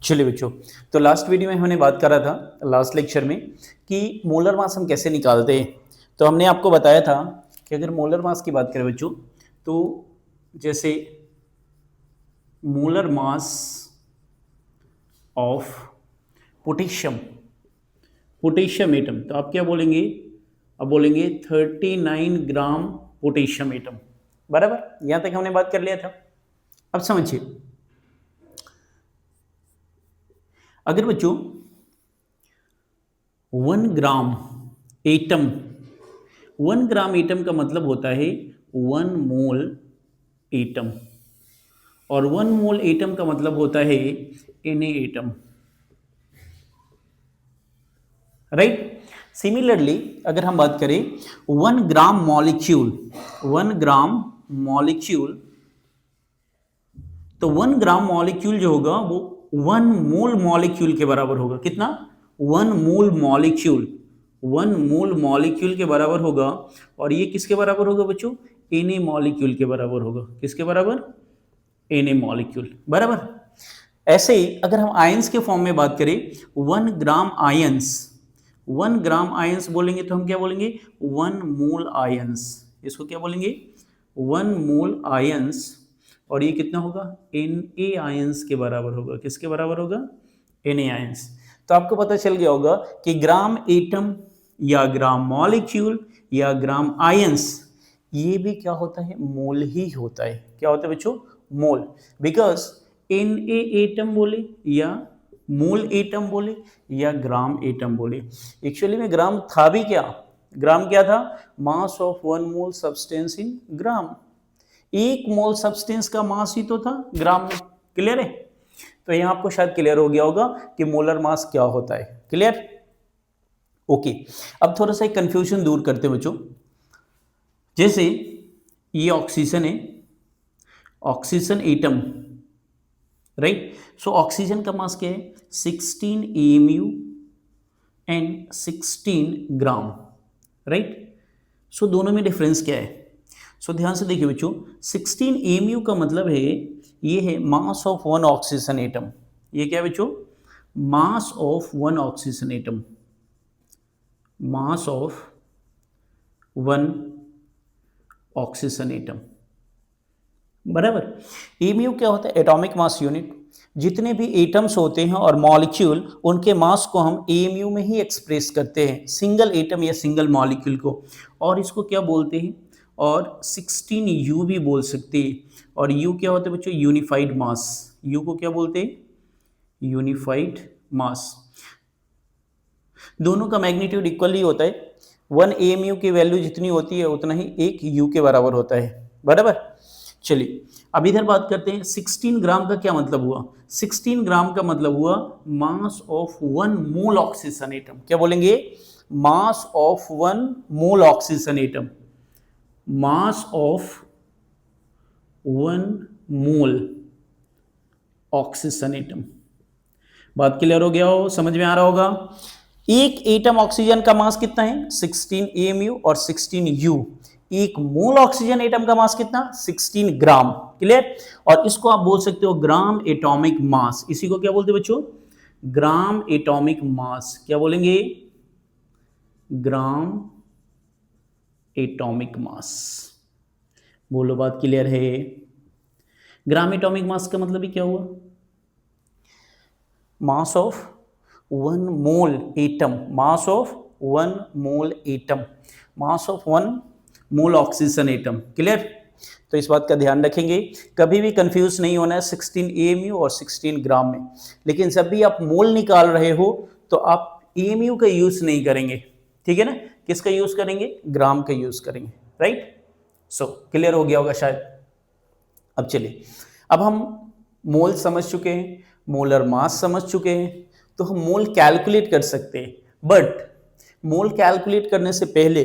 चलिए बच्चों, तो लास्ट वीडियो में हमने बात करा था लास्ट लेक्चर में कि मोलर मास हम कैसे निकालते हैं। तो हमने आपको बताया था कि अगर मोलर मास की बात करें बच्चों, तो जैसे molar mass of potassium potassium atom, तो आप क्या बोलेंगे? अब बोलेंगे 39 ग्राम पोटेशियम एटम। बराबर, यहां तक हमने बात कर लिया था। अब समझिए, अगर बच्चों 1 ग्राम एटम, 1 ग्राम एटम का मतलब होता है 1 मोल एटम, और 1 मोल एटम का मतलब होता है Na एटम, राइट। सिमिलरली अगर हम बात करें 1 ग्राम मॉलिक्यूल, 1 ग्राम मॉलिक्यूल, तो 1 ग्राम मॉलिक्यूल जो होगा वो 1 मोल मॉलिक्यूल के बराबर होगा। कितना? 1 मोल मॉलिक्यूल, 1 मोल मॉलिक्यूल के बराबर होगा। और ये किसके बराबर होगा बच्चों? Na मॉलिक्यूल के बराबर होगा। किसके बराबर? Na मॉलिक्यूल, बराबर। ऐसे ही अगर हम आयंस के फॉर्म में बात करें, 1 ग्राम आयंस, 1 ग्राम आयंस बोलेंगे तो हम क्या बोलेंगे? 1 मोल आयंस। इसको क्या बोलेंगे? 1 मोल आयंस। और ये कितना होगा? Na आयंस के बराबर होगा। किसके बराबर होगा? Na ions. तो आपको पता चल गया होगा कि ग्राम एटम या ग्राम मॉलिक्यूल या ग्राम आयंस, ये भी क्या होता है? मोल ही होता है। क्या होता है बच्चों? मोल। बिकॉज Na एटम बोले या मोल एटम बोले या ग्राम एटम बोले, एक्चुअली में ग्राम था भी क्या? ग्राम क्या था? Mass of 1 mole substance in gram. 1 mole substance का मास ही तो था ग्राम में। क्लियर है? तो यहां आपको शायद क्लियर हो गया होगा कि मोलर मास क्या होता है। क्लियर? ओके। अब थोड़ा सा कंफ्यूजन दूर करते हैं बच्चों। जैसे ये ऑक्सीजन है, oxygen atom, right. So oxygen का मास क्या है? 16 AMU एंड 16 ग्राम, राइट। सो दोनों में डिफरेंस क्या है? सो ध्यान से देखिए बच्चों, 16 AMU का मतलब है ये है मास ऑफ 1 ऑक्सीजन एटम। ये क्या है बच्चों? Mass of 1 oxygen atom, mass of 1 oxygen atom, बराबर। एमयू क्या होता है? Atomic mass unit. जितने भी एटम्स होते हैं और मॉलिक्यूल, उनके मास को हम एमयू में ही एक्सप्रेस करते हैं, सिंगल एटम या सिंगल मॉलिक्यूल को। और इसको क्या बोलते हैं? और 16U भी बोल सकते हैं। और यू क्या होता है बच्चों? Unified mass. यू को क्या बोलते हैं? यूनिफाइड मास। दोनों का मैग्नीट्यूड इक्वल ही होता है। 1 AMU की वैल्यू जितनी होती है उतना ही 1 U के बराबर होता है, बराबर। चलिए अब इधर बात करते हैं। 16 ग्राम का क्या मतलब हुआ? 16 ग्राम का मतलब हुआ mass of 1 mole oxygen atom. क्या बोलेंगे? Mass of 1 mole oxygen atom, mass of 1 mole oxygen atom. बात क्लियर हो गया हो? समझ में आ रहा होगा? एक एटम ऑक्सीजन का मास कितना है? 16 AMU और 16 U। 1 मोल ऑक्सीजन एटम का मास कितना? 16 ग्राम। क्लियर? और इसको आप बोल सकते हो ग्राम एटॉमिक मास। इसी को क्या बोलते हैं बच्चों? Gram atomic mass. क्या बोलेंगे? Gram atomic mass. बोलो, बात क्लियर है? ग्राम एटॉमिक मास का मतलब ही क्या हुआ? Mass of 1 mole atom, mass of 1 mole atom, mass of 1 mole oxygen atom. Clear? तो इस बात का ध्यान रखेंगे, कभी भी कंफ्यूज नहीं होना है 16 AMU और 16 ग्राम में। लेकिन जब भी आप मोल निकाल रहे हो तो आप AMU का यूज नहीं करेंगे, ठीक है ना? किसका यूज करेंगे? ग्राम का यूज करेंगे, राइट। सो क्लियर हो गया होगा शायद। अब चलिए, अब हम मोल समझ चुके हैं, मोलर मास समझ चुके हैं, तो हम मोल कैलकुलेट कर सकते हैं। बट मोल कैलकुलेट करने से पहले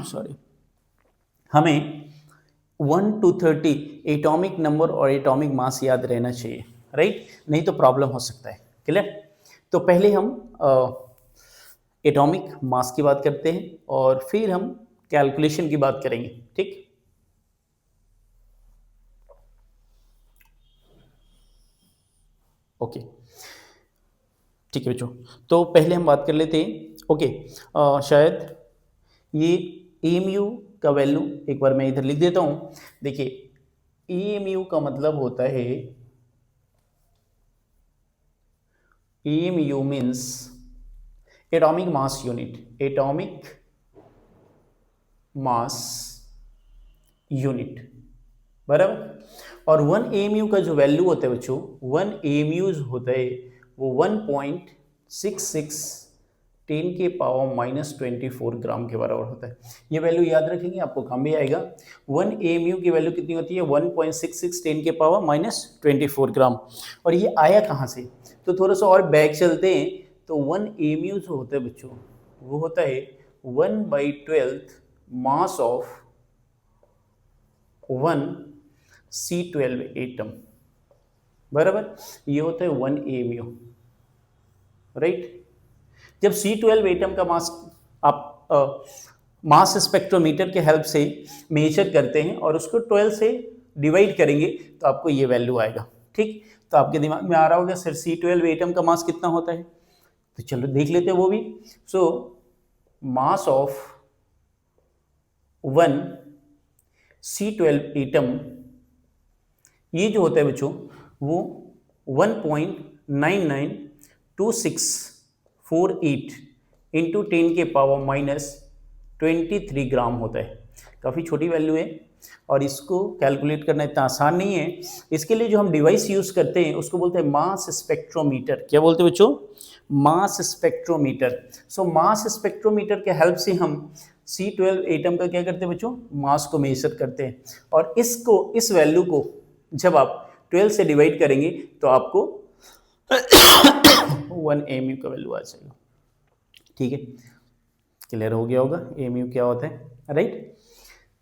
सॉरी, हमें 1 to 30 एटॉमिक नंबर और एटॉमिक मास याद रहना चाहिए, राइट। नहीं तो प्रॉब्लम हो सकता है। क्लियर? तो पहले हम एटॉमिक मास की बात करते हैं और फिर हम कैलकुलेशन की बात करेंगे, ठीक। ओके, ठीक है बच्चों। तो पहले हम बात कर लेते हैं, ओके, शायद ये एएमयू का वैल्यू एक बार मैं इधर लिख देता हूँ। देखिए, एएमयू का मतलब होता है, AMU means atomic mass unit, atomic mass unit, बराबर। और 1 एएमयू का जो वैल्यू होता है बच्चों, 1 एएमयू होता है वो 1.66 10 के पावर -24 ग्राम के बराबर होता है। ये वैल्यू याद रखेंगे, आपको काम भी आएगा। 1 एएमयू की वैल्यू कितनी होती है? 1.66 10 के पावर -24 ग्राम। और ये आया कहाँ से? तो थोड़ा सा और बैक चलते हैं, तो 1 एएमयू जो होता है बच्चों, वो होता है 1/12 मास ऑफ 1 C12 एटम, बराबर। ये होता है 1 एएमयू, राइट। जब C12 एटम का मास आप मास स्पेक्ट्रोमीटर के हेल्प से मेजर करते हैं और उसको 12 से डिवाइड करेंगे तो आपको ये वैल्यू आएगा, ठीक। तो आपके दिमाग में आ रहा होगा सर C12 एटम का मास कितना होता है, तो चलो देख लेते हैं वो भी। सो मास ऑफ 1 C12 एटम, ये जो होता है बच्चों वो 1.992648 इंटू 10 के पावर -23 ग्राम होता है। काफ़ी छोटी वैल्यू है और इसको कैलकुलेट करना इतना आसान नहीं है। इसके लिए जो हम डिवाइस यूज़ करते हैं उसको बोलते हैं मास स्पेक्ट्रोमीटर। क्या बोलते हैं बच्चों? Mass spectrometer. So mass spectrometer के हेल्प से हम C12 एटम का क्या करते हैं बच्चों? मास को मेजर करते हैं। और इस वैल्यू को जब आप 12 से डिवाइड करेंगे तो आपको 1 एएमयू का वैल्यू आ जाएगा, ठीक है। क्लियर हो गया होगा एएमयू क्या होता है, राइट।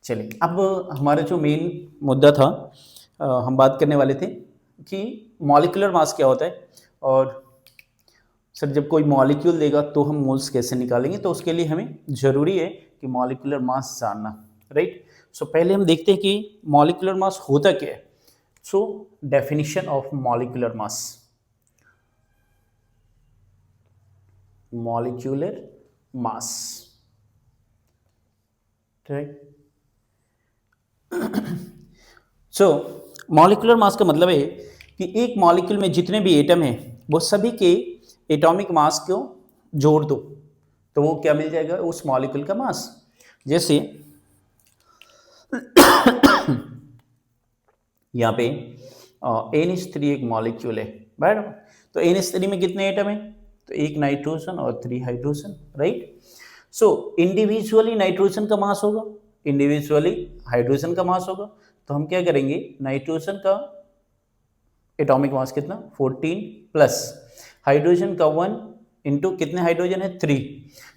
चलिए, अब हमारा जो मेन मुद्दा था, हम बात करने वाले थे कि मॉलिक्यूलर मास क्या होता है। और सर जब कोई मॉलिक्यूल देगा तो हम मोल्स कैसे निकालेंगे, तो उसके लिए हमें ज़रूरी है कि मॉलिक्यूलर मास जानना, राइट। सो पहले हम देखते हैं कि मॉलिक्यूलर मास होता क्या है। So definition of molecular mass, molecular mass, right. So molecular mass का मतलब है कि एक मॉलिक्यूल में जितने भी एटम हैं वो सभी के एटॉमिक मास को जोड़ दो तो वो क्या मिल जाएगा? उस मॉलिक्यूल का मास। जैसे यहाँ पे NH3 एक मॉलिक्यूल है, बराबर। तो NH3 में कितने एटम है? तो एक नाइट्रोजन और 3 हाइड्रोजन, राइट। सो इंडिविजुअली नाइट्रोजन का मास होगा, इंडिविजुअली हाइड्रोजन का मास होगा। तो हम क्या करेंगे? नाइट्रोजन का एटॉमिक मास कितना? 14 प्लस हाइड्रोजन का 1 इंटू कितने हाइड्रोजन है? 3।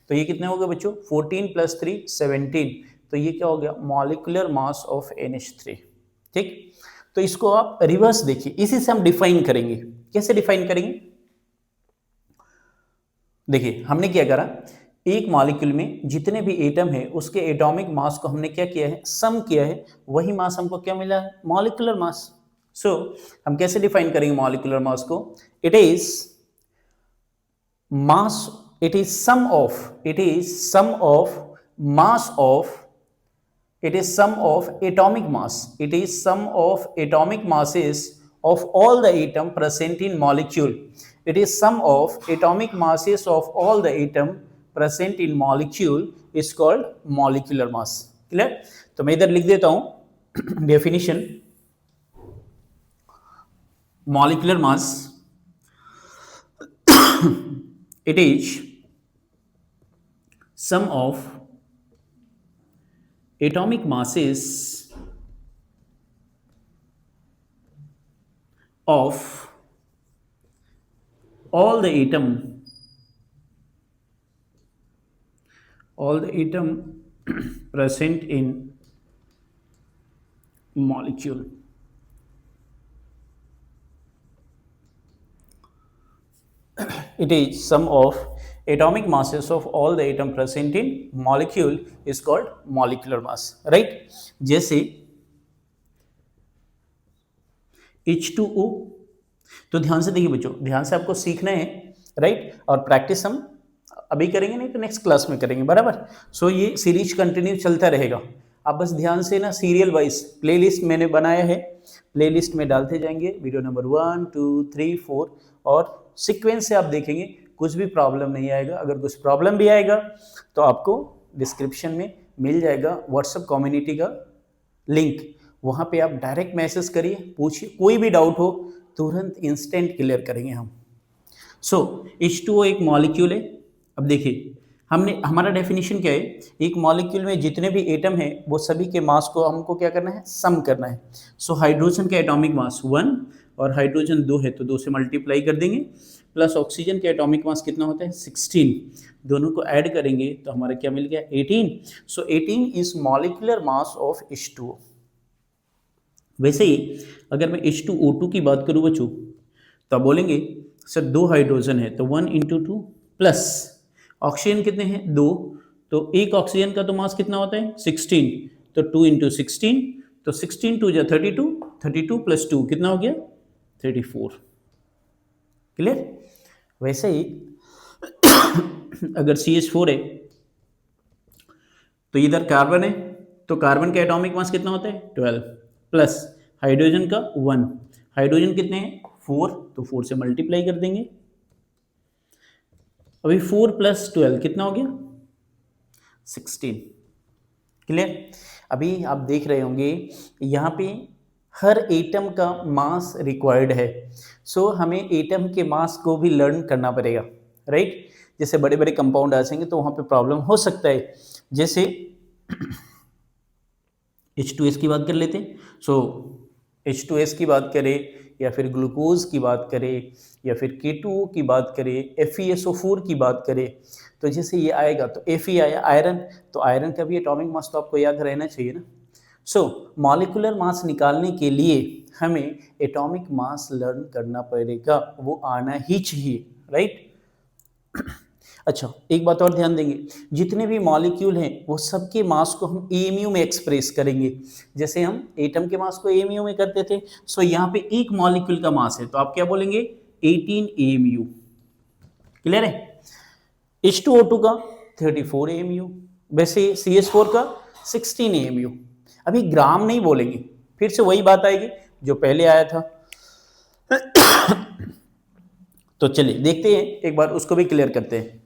तो ये कितने हो गए बच्चों? 14 प्लस 3 17। तो ये क्या हो गया? मॉलिक्यूलर मास ऑफ NH3, ठीक। तो इसको आप रिवर्स देखिए, इसी से हम डिफाइन करेंगे। कैसे डिफाइन करेंगे? देखिए, हमने क्या करा, एक मॉलिक्यूल में जितने भी एटम है उसके एटॉमिक मास को हमने क्या किया है? सम किया है। वही मास हमको क्या मिला है? Molecular mass. सो हम कैसे डिफाइन करेंगे मॉलिक्यूलर मास को? It is mass, it is sum of mass of, it is sum of atomic mass, it is sum of atomic masses of all the atom present in molecule, it is sum of atomic masses of all the atom present in molecule is called molecular mass। Clear? तो मैं इधर लिख देता हूं definition. molecular mass, it is sum of atomic masses of all the atom present in molecule। It is sum of atomic masses of all the atom present in molecule is called molecular mass, right। जैसे H2O तो ध्यान से देखिए बच्चों, ध्यान से आपको सीखना है, राइट, और प्रैक्टिस हम अभी करेंगे नहीं तो नेक्स्ट क्लास में करेंगे, बराबर। सो ये सीरीज कंटिन्यू चलता रहेगा। आप बस ध्यान से ना सीरियल वाइज प्लेलिस्ट मैंने बनाया है, प्लेलिस्ट में डालते जाएंगे वीडियो नंबर 1 2 3 4 और सीक्वेंस से आप देखेंगे, कुछ भी प्रॉब्लम नहीं आएगा। अगर कुछ प्रॉब्लम भी आएगा तो आपको डिस्क्रिप्शन में मिल जाएगा व्हाट्सएप कम्युनिटी का लिंक, वहाँ पे आप डायरेक्ट मैसेज करिए, पूछिए, कोई भी डाउट हो तुरंत इंस्टेंट क्लियर करेंगे हम। सो H2O एक मॉलिक्यूल है। अब देखिए हमने, हमारा डेफिनेशन क्या है, एक मॉलिक्यूल में जितने भी एटम है वो सभी के मास को हमको क्या करना है, सम करना है। सो हाइड्रोजन का एटॉमिक मास 1 और हाइड्रोजन 2 है तो 2 से मल्टीप्लाई कर देंगे, प्लस ऑक्सीजन का एटॉमिक मास कितना होता है 16, दोनों को ऐड करेंगे तो हमारा क्या मिल गया 18। सो 18 is molecular mass of H2O। वैसे ही अगर मैं H2O2 की बात करूँ बच्चों तो आप बोलेंगे सर 2 हाइड्रोजन है तो 1 × 2 प्लस ऑक्सीजन कितने हैं 2, तो एक ऑक्सीजन का तो मास कितना होता है 16, तो 2 × 16, तो 16 2 × 32, 32 + 2 कितना हो गया 34। क्लियर। वैसे ही अगर CH4 है तो इधर कार्बन है तो कार्बन का एटॉमिक मास कितना होता है 12, प्लस हाइड्रोजन का 1, हाइड्रोजन कितने हैं 4, तो 4 से मल्टीप्लाई कर देंगे। अभी 4 + 12 कितना हो गया 16। क्लियर। अभी आप देख रहे होंगे यहाँ पे हर एटम का मास रिक्वायर्ड है। सो हमें एटम के मास को भी लर्न करना पड़ेगा, राइट। जैसे बड़े बड़े कंपाउंड आ जाएंगे तो वहाँ पे प्रॉब्लम हो सकता है। जैसे H2S की बात कर लेते हैं। सो H2S की बात करें या फिर ग्लूकोज की बात करें या फिर K2O की बात करें, FeSO4 की बात करें, तो जैसे ये आएगा तो Fe आया आयरन, तो आयरन का भी एटॉमिक मास तो आपको याद रहना चाहिए ना। सो मॉलिक्यूलर मास निकालने के लिए हमें एटॉमिक मास लर्न करना पड़ेगा, वो आना ही चाहिए, राइट। अच्छा एक बात और ध्यान देंगे, जितने भी मॉलिक्यूल हैं वो सबके मास को हम AMU में एक्सप्रेस करेंगे। जैसे हम एटम के मास को AMU में करते थे, सो यहाँ पे एक मॉलिक्यूल का मास है तो आप क्या बोलेंगे 18 AMU। क्लियर है। H2O2 का 34 AMU, वैसे CH4 का 16 AMU। अभी ग्राम नहीं बोलेंगे, फिर से वही बात आएगी जो पहले आया था। तो चलिए देखते हैं, एक बार उसको भी क्लियर करते हैं।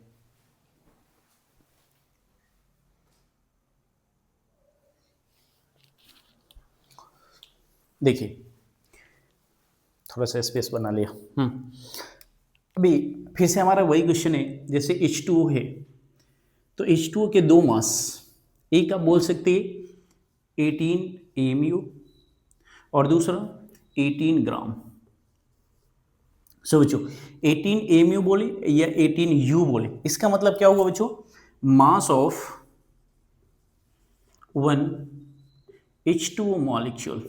देखिए थोड़ा सा स्पेस बना लिया। अभी फिर से हमारा वही क्वेश्चन है, जैसे H2O है तो H2O के 2 मास, एक आप बोल सकते हैं 18 AMU और दूसरा 18 ग्राम। सो बच्चों 18 AMU बोले या 18 U बोले, इसका मतलब क्या हुआ बच्चों, मास ऑफ 1 H2O मॉलिक्यूल।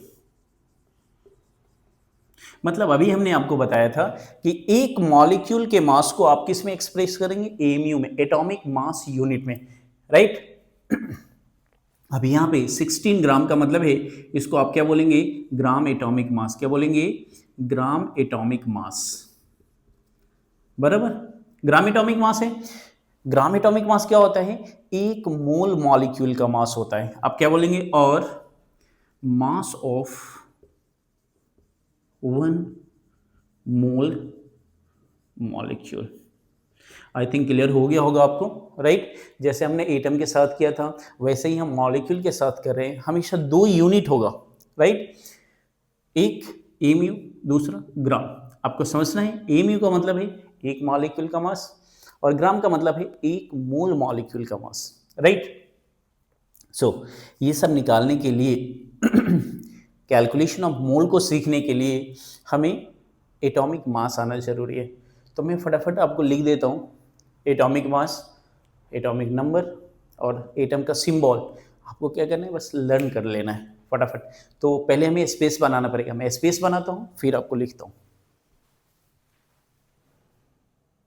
मतलब अभी हमने आपको बताया था कि एक मॉलिक्यूल के मास को आप किस में एक्सप्रेस करेंगे AMU में, एटॉमिक मास यूनिट में, राइट। अब यहाँ पे 16 ग्राम का मतलब है, इसको आप क्या बोलेंगे ग्राम एटॉमिक मास, क्या बोलेंगे ग्राम एटॉमिक मास, बराबर। ग्राम एटॉमिक मास है। ग्राम एटॉमिक मास क्या होता है, एक मोल मॉलिक्यूल का मास होता है, आप क्या बोलेंगे, और mass of 1 mole molecule. I think clear हो गया होगा आपको, राइट। जैसे हमने एटम के साथ किया था वैसे ही हम मॉलिक्यूल के साथ कर रहे हैं, हमेशा 2 यूनिट होगा, राइट। एक AMU, दूसरा ग्राम। आपको समझना है AMU का मतलब है एक मॉलिक्यूल का मास और ग्राम का मतलब है एक मोल मॉलिक्यूल का मास, राइट। सो ये सब निकालने के लिए कैलकुलेशन ऑफ मोल को सीखने के लिए हमें एटॉमिक मास आना जरूरी है। तो मैं फटाफट आपको लिख देता हूँ एटॉमिक मास, एटॉमिक नंबर और एटम का सिंबल। आपको क्या करना है, बस लर्न कर लेना है फटाफट। तो पहले हमें स्पेस बनाना पड़ेगा, मैं स्पेस बनाता हूँ फिर आपको लिखता हूँ।